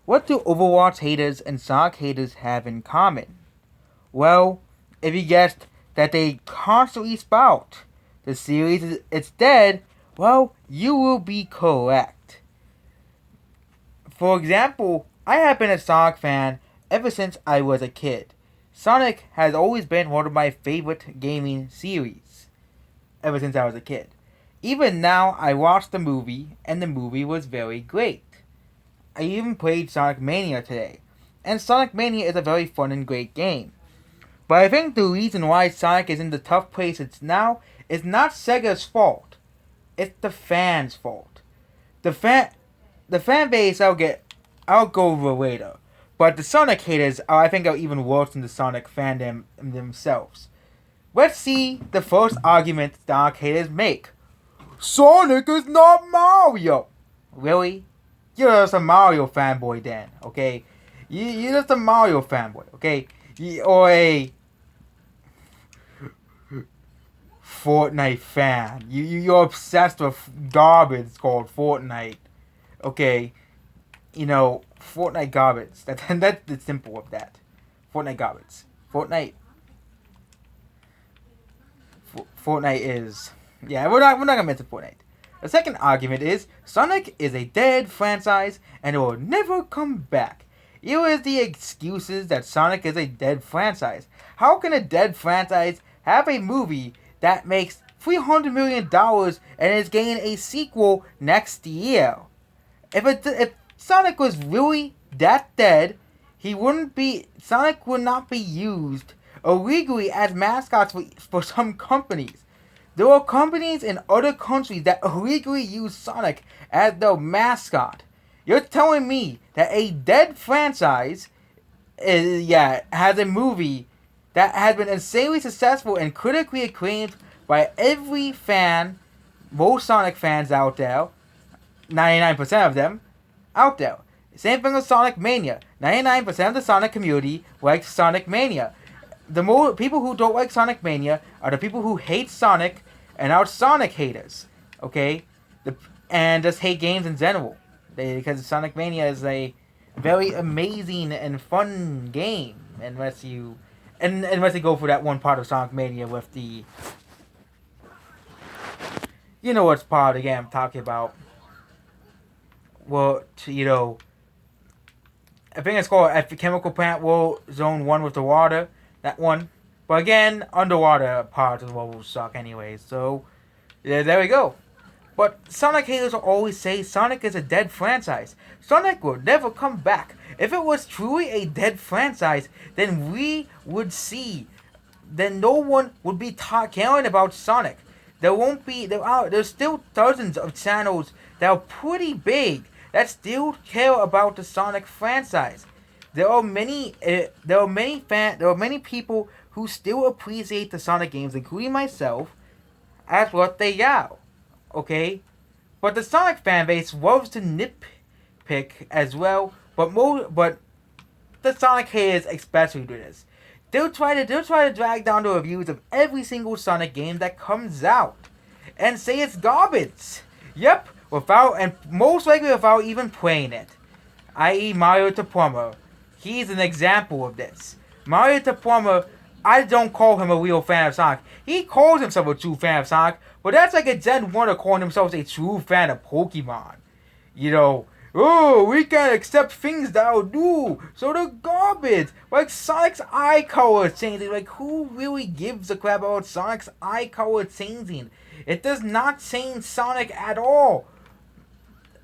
What do Overwatch haters and Sonic haters have in common? Well, if you guessed that they constantly spout the series it's dead, well, you will be correct. For example, I have been a Sonic fan ever since I was a kid. Sonic has always been one of my favorite gaming series ever since I was a kid. Even now, I watched the movie, and the movie was very great. I even played Sonic Mania today, and Sonic Mania is a very fun and great game. But I think the reason why Sonic is in the tough place it's now is not Sega's fault. It's the fans' fault. The fan the fan base I'll go over later. But the Sonic haters I think are even worse than the Sonic fandom themselves. Let's see the first argument Sonic haters make. Sonic is not Mario. Really? You're just a Mario fanboy then, okay? You're just a Mario fanboy, okay? Or a Fortnite fan. You're obsessed with garbage called Fortnite. Okay? Fortnite garbage. That's the simple of that. Fortnite garbage. Fortnite is... Yeah, we're not gonna mention Fortnite. The second argument is Sonic is a dead franchise and it will never come back. Here is the excuses that Sonic is a dead franchise. How can a dead franchise have a movie that makes $300 million and is getting a sequel next year? If Sonic was really that dead, Sonic would not be used illegally as mascots for some companies. There are companies in other countries that illegally use Sonic as their mascot. You're telling me that a dead franchise has a movie that has been insanely successful and critically acclaimed by every fan, most Sonic fans out there, 99% of them, out there. Same thing with Sonic Mania. 99% of the Sonic community likes Sonic Mania. The more people who don't like Sonic Mania are the people who hate Sonic and are Sonic haters, okay? And just hate games in general. Because Sonic Mania is a very amazing and fun game, unless you go for that one part of Sonic Mania with the... You know what part of the game I'm talking about. Well, I think it's called at the Chemical Plant World Zone 1 with the water. That one. But again, underwater parts of the world will suck anyway. So, yeah, there we go. But Sonic haters will always say Sonic is a dead franchise. Sonic will never come back. If it was truly a dead franchise, then then no one would be caring about Sonic. There's still dozens of channels that are pretty big that still care about the Sonic franchise. There are many people who still appreciate the Sonic games, including myself, as what they are. Okay? But the Sonic fanbase loves to nitpick as well, but the Sonic haters especially do this. They'll try to drag down the reviews of every single Sonic game that comes out and say it's garbage. Yep, most likely without even playing it. I.e. Mario the Plumber. He's an example of this. Mario the Plumber, I don't call him a real fan of Sonic. He calls himself a true fan of Sonic, but that's like a Gen 1er calling themselves a true fan of Pokemon. We can't accept things that are new, so they're garbage. Like Sonic's eye color changing. Like, who really gives a crap about Sonic's eye color changing? It does not change Sonic at all.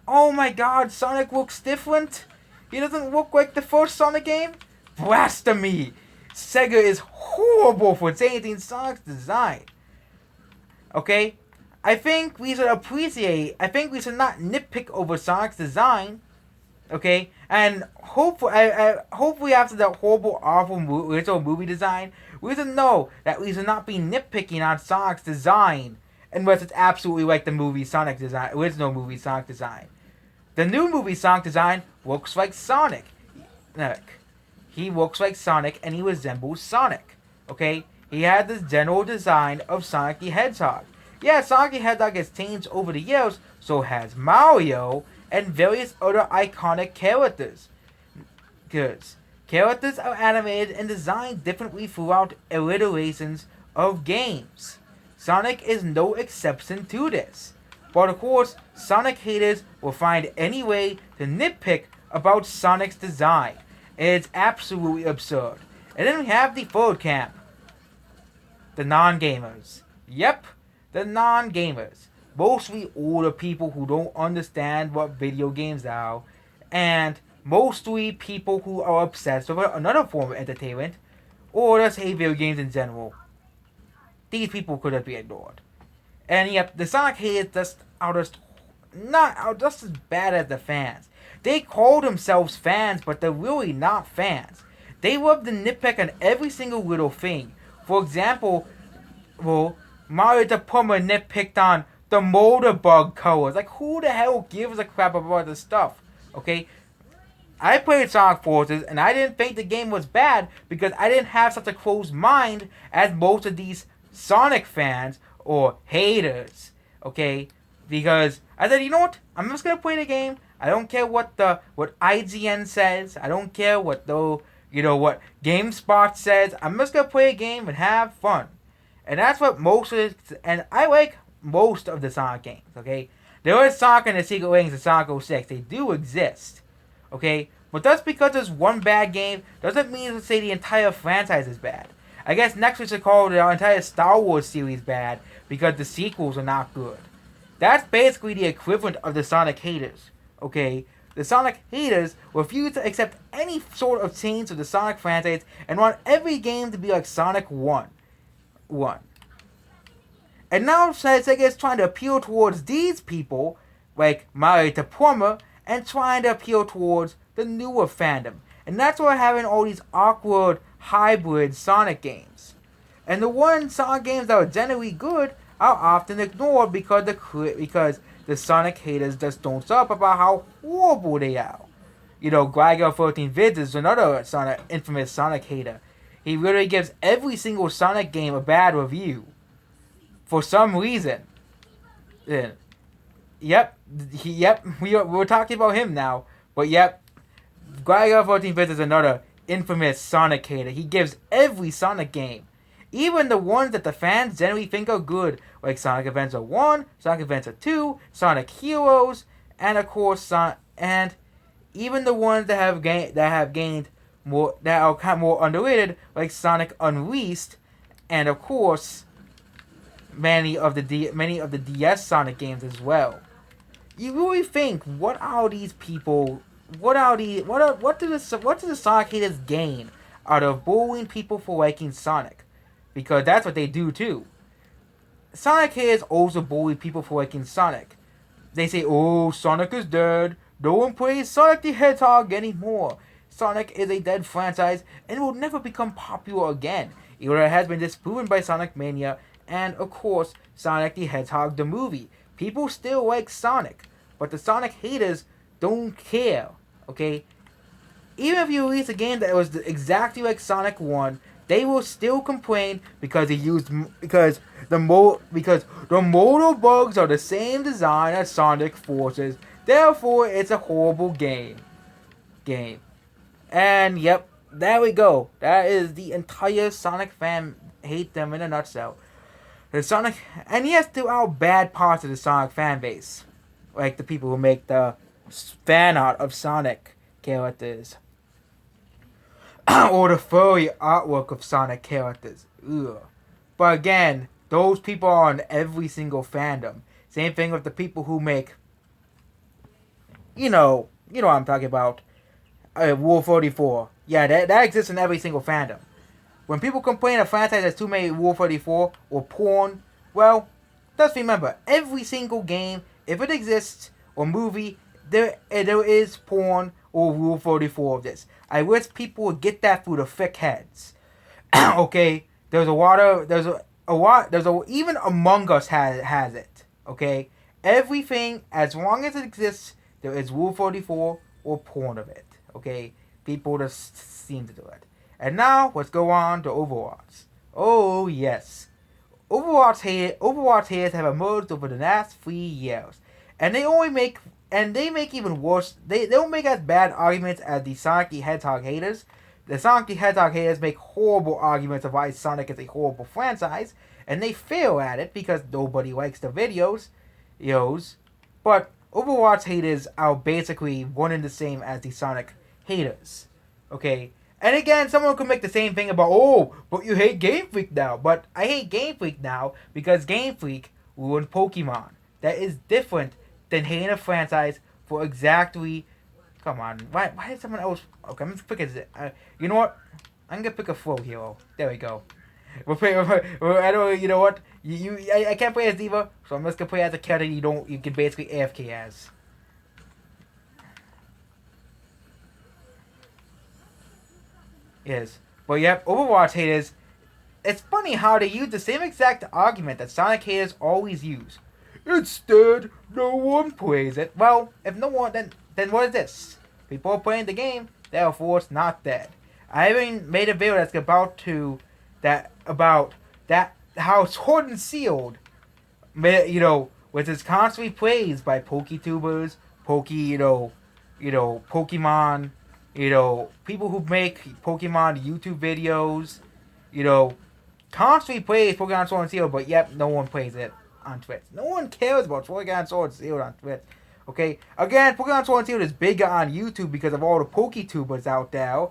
Oh my god, Sonic looks different? He doesn't look like the first Sonic game? Blasphemy! Sega is horrible for changing Sonic's design. Okay? I think we should not nitpick over Sonic's design. Okay? And hopefully after that horrible, awful original movie design, we should know that we should not be nitpicking on Sonic's design unless it's absolutely like the movie Sonic design, original movie Sonic design. The new movie Sonic design looks like Sonic. He looks like Sonic and he resembles Sonic. Okay? He had the general design of Sonic the Hedgehog. Yeah, Sonic the Hedgehog has changed over the years, so has Mario and various other iconic characters. Because characters are animated and designed differently throughout iterations of games. Sonic is no exception to this. But of course, Sonic haters will find any way to nitpick about Sonic's design. It's absolutely absurd. And then we have the third camp. The non-gamers. Yep, the non-gamers. Mostly older people who don't understand what video games are, and mostly people who are obsessed with another form of entertainment, or just hate video games in general. These people couldn't be ignored. And yep, the Sonic haters are just as bad as the fans. They call themselves fans, but they're really not fans. They love to nitpick on every single little thing. For example, Mario the Plumber nitpicked on the motor bug colors. Like, who the hell gives a crap about this stuff? Okay? I played Sonic Forces, and I didn't think the game was bad because I didn't have such a closed mind as most of these Sonic fans or haters. Okay? Because I said, you know what? I'm just gonna play the game. I don't care what IGN says. I don't care what what GameSpot says. I'm just gonna play a game and have fun. And that's what and I like most of the Sonic games, okay? There is Sonic and the Secret Rings and Sonic 06. They do exist, okay? But just because there's one bad game doesn't mean to say the entire franchise is bad. I guess next we should call the entire Star Wars series bad because the sequels are not good. That's basically the equivalent of the Sonic haters, okay? The Sonic haters refuse to accept any sort of change to the Sonic franchise and want every game to be like Sonic 1. And now Sega is trying to appeal towards these people, like Mario the Plumber, and trying to appeal towards the newer fandom. And that's why we're having all these awkward hybrid Sonic games. And the Sonic games that are generally good are often ignored because the Sonic haters just don't stop about how horrible they are. Glygar13 is another infamous Sonic hater. He literally gives every single Sonic game a bad review. For some reason. Yep, we're talking about him now. But yep, Glygar14 is another infamous Sonic hater. He gives every Sonic game, even the ones that the fans generally think are good, like Sonic Adventure 1, Sonic Adventure 2, Sonic Heroes, and of course, and even the ones that have gained more, that are kind of more underrated, like Sonic Unleashed, and of course, many of the DS Sonic games as well. You really think, what do the Sonic haters gain out of bullying people for liking Sonic? Because that's what they do too. Sonic haters also bully people for liking Sonic. They say, oh, Sonic is dead. No one plays Sonic the Hedgehog anymore. Sonic is a dead franchise and will never become popular again. It has been disproven by Sonic Mania and, of course, Sonic the Hedgehog the movie. People still like Sonic, but the Sonic haters don't care, okay? Even if you release a game that was exactly like Sonic 1, they will still complain because the motor bugs are the same design as Sonic Forces. Therefore, it's a horrible game. And yep, there we go. That is the entire Sonic fan hate them in a nutshell. And yes, there are bad parts of the Sonic fan base, like the people who make the fan art of Sonic characters, or the furry artwork of Sonic characters. Ugh. But again, those people are in every single fandom. Same thing with the people who make, you know what I'm talking about. Rule 34. Yeah, that exists in every single fandom. When people complain a franchise has too many Rule 34 or porn, well, just remember, every single game, if it exists, or movie, there is porn or Rule 34 of this. I wish people would get that through the thick heads. Okay? Even Among Us has it. Okay? Everything, as long as it exists, there is Rule 44 or porn of it. Okay? People just seem to do it. And now, let's go on to Overwatch. Oh, yes. Overwatch haters have emerged over the last 3 years. And they only make and they make even worse. They don't make as bad arguments as the Sonic the Hedgehog haters. The Sonic the Hedgehog haters make horrible arguments of why Sonic is a horrible franchise, and they fail at it because nobody likes the videos. But Overwatch haters are basically one and the same as the Sonic haters. Okay? And again, someone could make the same thing about, oh, but you hate Game Freak now. But I hate Game Freak now because Game Freak ruined Pokemon. That is different than hating a franchise for exactly... Come on, why did someone else... Okay, I'm just picking... you know what? I'm gonna pick a Flow Hero. There we go. I don't... You know what? I can't play as Diva, so I'm just gonna play as a character you can basically AFK as. Yes. But yep, Overwatch haters... It's funny how they use the same exact argument that Sonic haters always use. It's dead, no one plays it. Well, if no one, then what is this? People are playing the game, therefore it's not dead. I even made a video that's about how Sword and Shield, which is constantly praised by PokeTubers, Pokemon, people who make Pokemon YouTube videos, constantly plays Pokemon Sword and Shield, but yep, no one plays it on Twitch. No one cares about Pokemon Sword and Shield on Twitch. Okay? Again, Pokemon Sword and Shield is bigger on YouTube because of all the PokeTubers out there,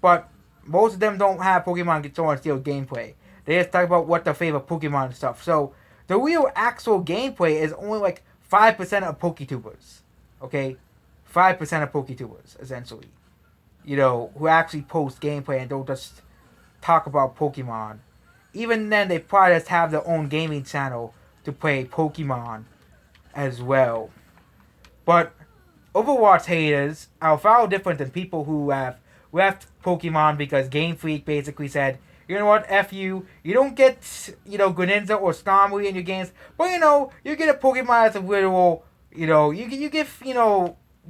but most of them don't have Pokemon Sword and Shield gameplay. They just talk about what their favorite Pokemon and stuff. So, the real actual gameplay is only like 5% of PokeTubers. Okay? 5% of PokeTubers, essentially. Who actually post gameplay and don't just talk about Pokemon. Even then, they probably just have their own gaming channel to play Pokemon as well. But Overwatch haters are far different than people who have left Pokemon because Game Freak basically said, you know what, F you, you don't get, Greninja or Starmie in your games, but you get a Pokemon as a literal, you get,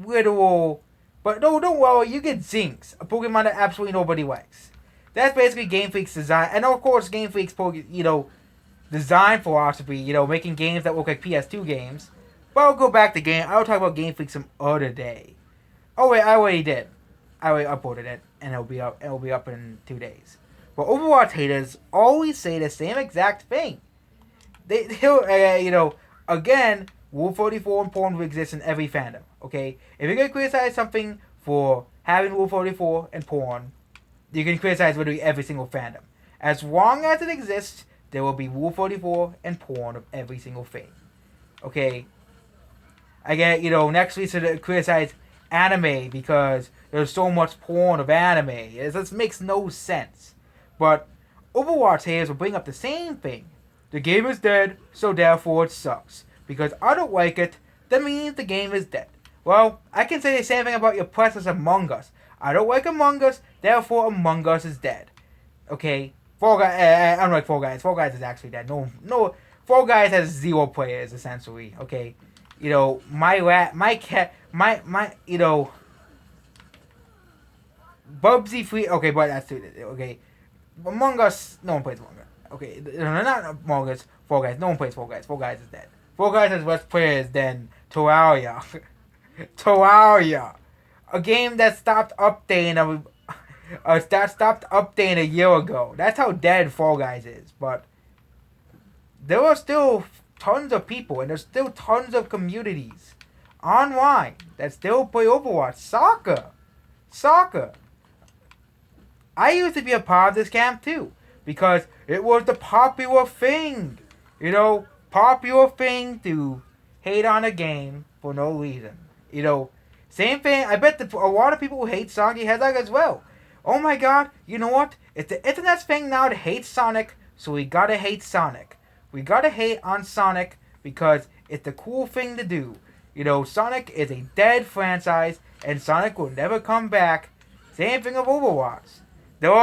literal, but no, don't worry, you get Zinx, a Pokemon that absolutely nobody likes. That's basically Game Freak's design, and of course Game Freak's, design philosophy, making games that look like PS2 games. But I'll go back to game. I'll talk about Game Freak some other day. Oh wait, I already did. I already uploaded it, and it'll be up. It'll be up in 2 days. But Overwatch haters always say the same exact thing. Again, Rule 44 and porn exists in every fandom. Okay, if you're gonna criticize something for having Rule 44 and porn, you can criticize literally every single fandom. As long as it exists, there will be Rule 44 and porn of every single thing. Okay. I get, next week to criticize anime because there's so much porn of anime. It just makes no sense. But Overwatch haters will bring up the same thing. The game is dead, so therefore it sucks. Because I don't like it, that means the game is dead. Well, I can say the same thing about your presence Among Us. I don't like Among Us, therefore Among Us is dead. Okay? Fall Guys, unlike Fall Guys. Fall Guys is actually dead. No, Fall Guys has 0 players, essentially. Okay? Bubsy Free, okay, but that's too, okay. Among Us, no one plays Among Us. Okay, no, not Among Us, Fall Guys, no one plays Fall Guys. Fall Guys is dead. Fall Guys has less players than Terraria. Terraria. A game that stopped updating a year ago. That's how dead Fall Guys is. But there are still tons of people, and there's still tons of communities online that still play Overwatch. Soccer. I used to be a part of this camp too, because it was the popular thing. Popular thing to hate on a game for no reason. Same thing, I bet a lot of people hate Sonic the Hedgehog as well. Oh my god, you know what? It's the internet's thing now to hate Sonic, so we gotta hate Sonic. We gotta hate on Sonic because it's the cool thing to do. Sonic is a dead franchise, and Sonic will never come back. Same thing of Overwatch. There's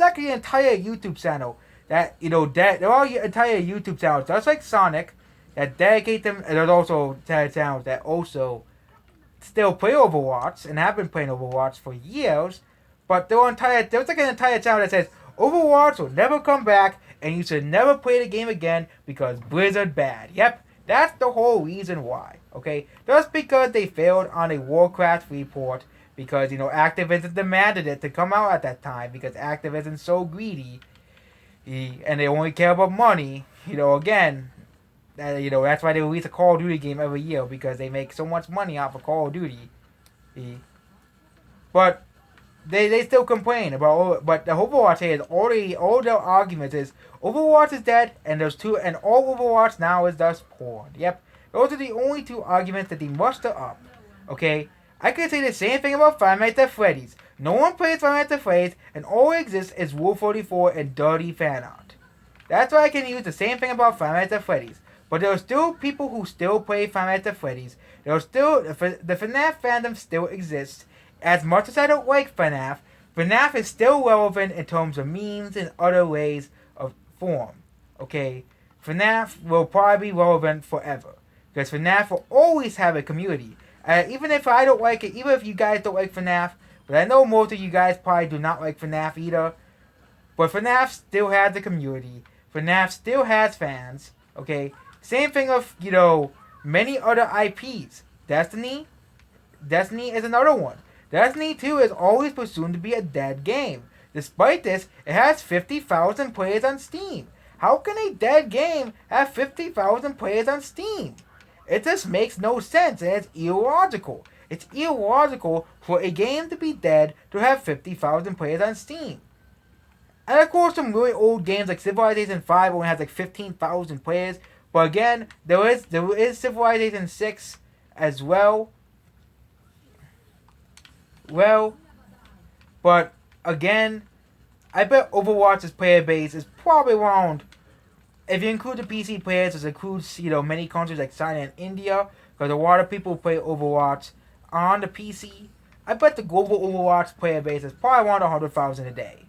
actually an entire YouTube channel that, there are entire YouTube channels, just like Sonic, that dedicate them, and there's also channels that also still play Overwatch, and have been playing Overwatch for years, but there's like an entire channel that says, Overwatch will never come back, and you should never play the game again, because Blizzard bad. Yep, That's the whole reason why. Okay, just because they failed on a Warcraft report, because Activision demanded it to come out at that time because Activision's so greedy, and they only care about money. Again, that's why they release a Call of Duty game every year because they make so much money off of Call of Duty. But they still complain about. But the Overwatch here is all their arguments is Overwatch is dead, and there's two, and all Overwatch now is just porn. Yep, those are the only two arguments that they muster up. Okay, I could say the same thing about Five Nights at Freddy's. No one plays Five Nights at Freddy's, and all that exists is Rule 44 and dirty fan art. That's why I can use the same thing about Five Nights at Freddy's. But there are still people who still play Five Nights at Freddy's. There are still the FNAF fandom still exists. As much as I don't like FNAF, FNAF is still relevant in terms of memes and other ways of form. Okay, FNAF will probably be relevant forever because FNAF will always have a community. Even if I don't like it, even if you guys don't like FNAF, but I know most of you guys probably do not like FNAF either. But FNAF still has a community. FNAF still has fans. Okay, same thing of many other IPs. Destiny is another one. Destiny 2 is always presumed to be a dead game. Despite this, it has 50,000 players on Steam. How can a dead game have 50,000 players on Steam? It just makes no sense and it's illogical. It's illogical for a game to be dead to have 50,000 players on Steam. And of course, some really old games like Civilization 5 only has like 15,000 players. But again, there is Civilization 6 as well. But again, I bet Overwatch's player base is probably around, if you include the PC players, it includes many countries like China and India, because a lot of people play Overwatch on the PC. I bet the global Overwatch player base is probably around 100,000 a day,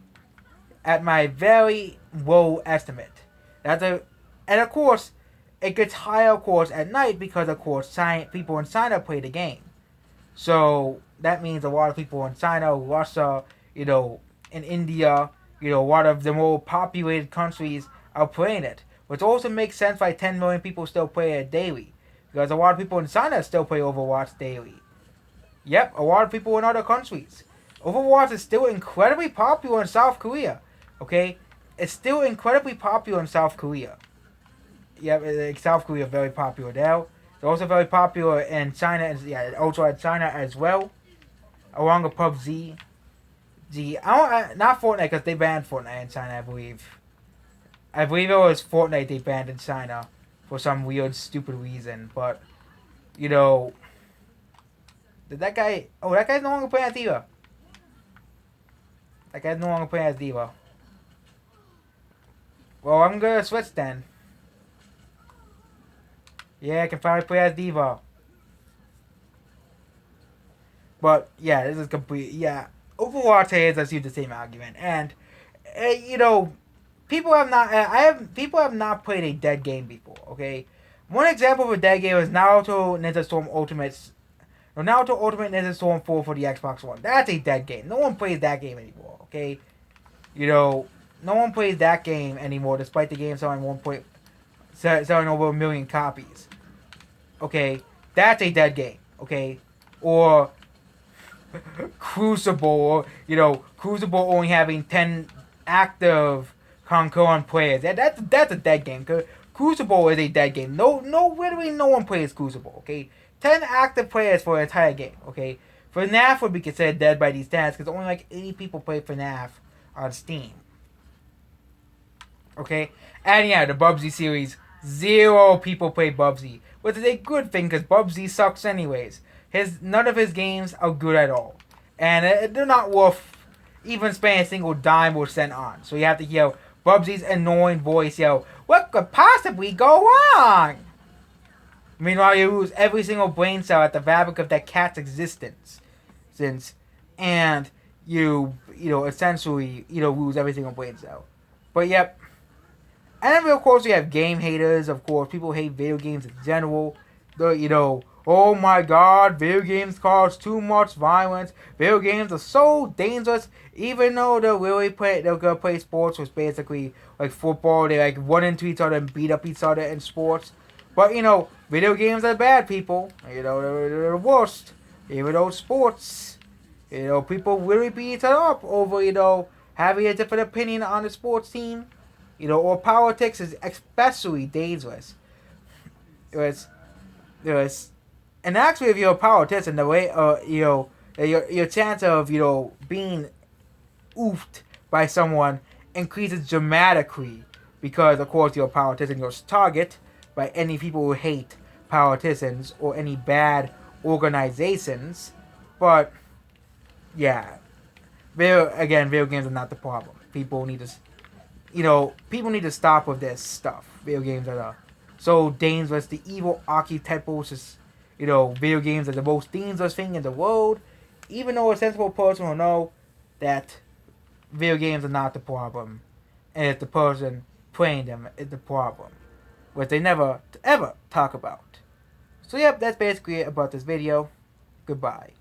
at my very low estimate. And of course, it gets higher, of course, at night because of course people in China play the game. So that means a lot of people in China, Russia, in India, a lot of the more populated countries are playing it. Which also makes sense why 10 million people still play it daily. Because a lot of people in China still play Overwatch daily. Yep, a lot of people in other countries. Overwatch is still incredibly popular in South Korea. Okay? It's still incredibly popular in South Korea. Yep, South Korea is very popular there. They're also very popular in China, also in China as well, along with PUBG. Not Fortnite, because they banned Fortnite in China, I believe. I believe it was Fortnite they banned in China for some weird, stupid reason. But, did that guy... Oh, that guy's no longer playing as D.Va. That guy's no longer playing as D.Va. Well, I'm gonna switch then. Yeah, I can finally play as D.Va. But, yeah, this is complete... Yeah, Overwatch has us use the same argument. And, people have not played a dead game before, okay? One example of a dead game is Naruto Ninja Storm Naruto Ultimate Ninja Storm 4 for the Xbox One. That's a dead game. No one plays that game anymore, okay? No one plays that game anymore, despite the game selling selling over 1 million copies. Okay, that's a dead game, okay? Or Crucible, Crucible only having 10 active concurrent players. That's a dead game. Crucible is a dead game. Literally no one plays Crucible, okay? 10 active players for an entire game, okay? FNAF would be considered dead by these stats because only like 80 people play FNAF on Steam. Okay? And yeah, the Bubsy series, 0 people play Bubsy, which is a good thing because Bubsy sucks anyways. None of his games are good at all. And they're not worth even spending a single dime or cent on. So you have to hear Bubsy's annoying voice yell, "What could possibly go wrong?" Meanwhile, you lose every single brain cell at the fabric of that cat's existence. And you essentially, lose every single brain cell. But yep. And then, of course, we have game haters. Of course, people hate video games in general. Oh my god, video games cause too much violence. Video games are so dangerous. Even though they're gonna play sports, which basically like football, they like run into each other and beat up each other in sports. But, video games are bad, people. They're the worst. Even though sports, people really beat it up over, having a different opinion on the sports team. Or politics is especially dangerous. It was, and actually, if you're a politician, the way, your chance of, being oofed by someone increases dramatically because, of course, you're a politician. You're target by any people who hate politicians or any bad organizations. But yeah, video games are not the problem. People need to stop with this stuff. Video games are so dangerous. The evil archetypals is, video games are the most dangerous thing in the world. Even though a sensible person will know that video games are not the problem, and it's the person playing them is the problem, which they never ever talk about. So yep, that's basically it about this video. Goodbye.